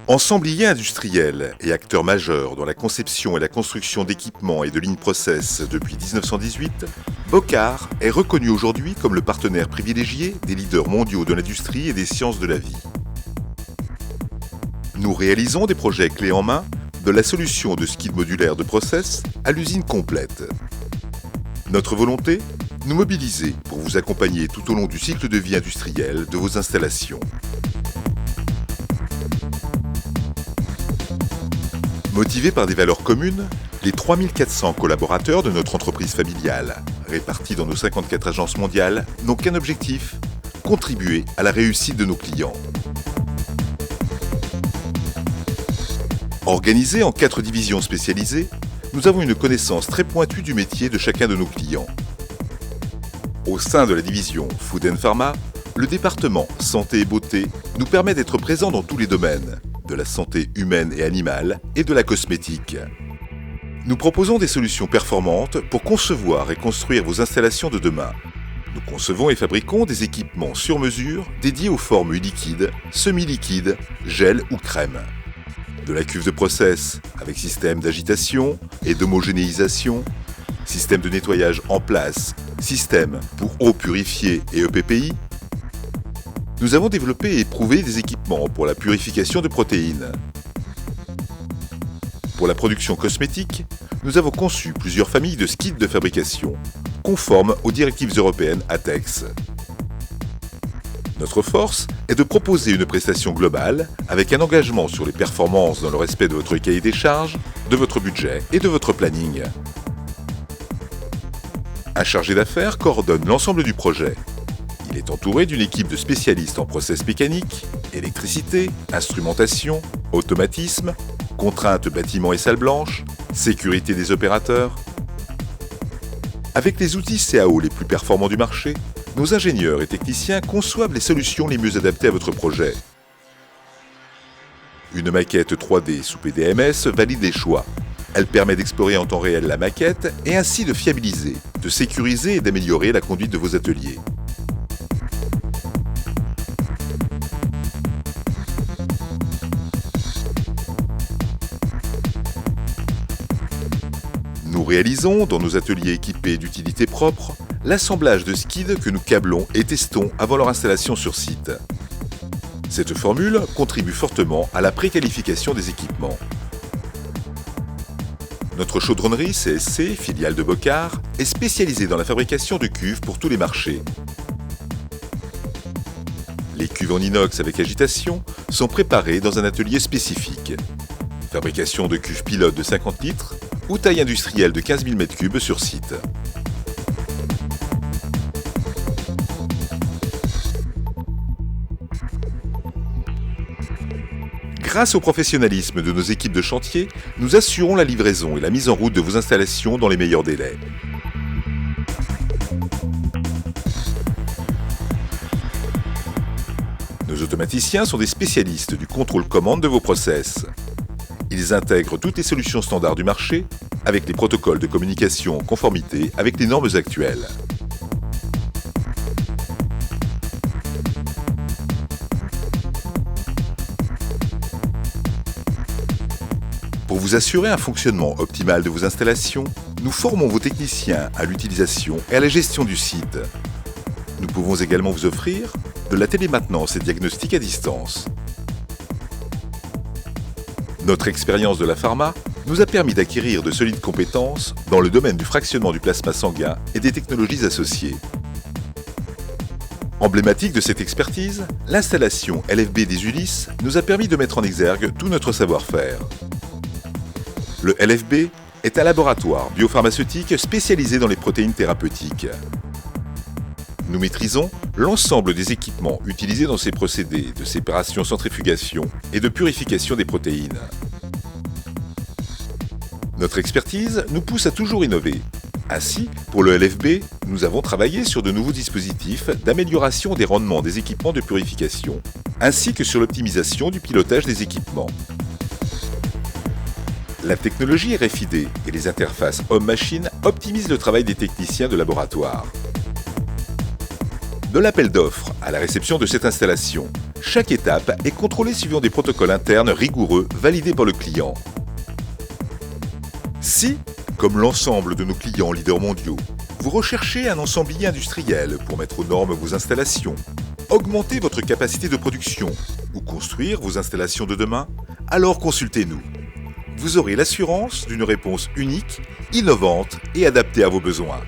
Ensemblier industriel et acteur majeur dans la conception et la construction d'équipements et de lignes process depuis 1918, Bocar est reconnu aujourd'hui comme le partenaire privilégié des leaders mondiaux de l'industrie et des sciences de la vie. Nous réalisons des projets clés en main, de la solution de skid modulaire de process à l'usine complète. Notre volonté ? Nous mobiliser pour vous accompagner tout au long du cycle de vie industriel de vos installations. Motivés par des valeurs communes, les 3400 collaborateurs de notre entreprise familiale, répartis dans nos 54 agences mondiales, n'ont qu'un objectif : contribuer à la réussite de nos clients. Organisés en 4 divisions spécialisées, nous avons une connaissance très pointue du métier de chacun de nos clients. Au sein de la division Food & Pharma, le département Santé et Beauté nous permet d'être présents dans tous les domaines, de la santé humaine et animale et de la cosmétique. Nous proposons des solutions performantes pour concevoir et construire vos installations de demain. Nous concevons et fabriquons des équipements sur mesure dédiés aux formes liquides, semi-liquides, gel ou crème. De la cuve de process avec système d'agitation et d'homogénéisation, système de nettoyage en place, système pour eau purifiée et EPPI. Nous avons développé et éprouvé des équipements pour la purification de protéines. Pour la production cosmétique, nous avons conçu plusieurs familles de skids de fabrication, conformes aux directives européennes ATEX. Notre force est de proposer une prestation globale avec un engagement sur les performances dans le respect de votre cahier des charges, de votre budget et de votre planning. Un chargé d'affaires coordonne l'ensemble du projet. Il est entouré d'une équipe de spécialistes en process mécanique, électricité, instrumentation, automatisme, contraintes bâtiments et salles blanches, sécurité des opérateurs. Avec les outils CAO les plus performants du marché, nos ingénieurs et techniciens conçoivent les solutions les mieux adaptées à votre projet. Une maquette 3D sous PDMS valide les choix. Elle permet d'explorer en temps réel la maquette et ainsi de fiabiliser, de sécuriser et d'améliorer la conduite de vos ateliers. Nous réalisons, dans nos ateliers équipés d'utilités propres, l'assemblage de skids que nous câblons et testons avant leur installation sur site. Cette formule contribue fortement à la préqualification des équipements. Notre chaudronnerie CSC, filiale de Bocar, est spécialisée dans la fabrication de cuves pour tous les marchés. Les cuves en inox avec agitation sont préparées dans un atelier spécifique. Fabrication de cuves pilotes de 50 litres ou taille industrielle de 15 000 m3 sur site. Grâce au professionnalisme de nos équipes de chantier, nous assurons la livraison et la mise en route de vos installations dans les meilleurs délais. Nos automaticiens sont des spécialistes du contrôle commande de vos process. Ils intègrent toutes les solutions standards du marché avec les protocoles de communication en conformité avec les normes actuelles. Pour vous assurer un fonctionnement optimal de vos installations, nous formons vos techniciens à l'utilisation et à la gestion du site. Nous pouvons également vous offrir de la télémaintenance et diagnostic à distance. Notre expérience de la pharma nous a permis d'acquérir de solides compétences dans le domaine du fractionnement du plasma sanguin et des technologies associées. Emblématique de cette expertise, l'installation LFB des Ulysses nous a permis de mettre en exergue tout notre savoir-faire. Le LFB est un laboratoire biopharmaceutique spécialisé dans les protéines thérapeutiques. Nous maîtrisons l'ensemble des équipements utilisés dans ces procédés de séparation-centrifugation et de purification des protéines. Notre expertise nous pousse à toujours innover. Ainsi, pour le LFB, nous avons travaillé sur de nouveaux dispositifs d'amélioration des rendements des équipements de purification, ainsi que sur l'optimisation du pilotage des équipements. La technologie RFID et les interfaces homme-machine optimisent le travail des techniciens de laboratoire. De l'appel d'offres à la réception de cette installation, chaque étape est contrôlée suivant des protocoles internes rigoureux validés par le client. Si, comme l'ensemble de nos clients leaders mondiaux, vous recherchez un ensemblier industriel pour mettre aux normes vos installations, augmenter votre capacité de production ou construire vos installations de demain, alors consultez-nous. Vous aurez l'assurance d'une réponse unique, innovante et adaptée à vos besoins.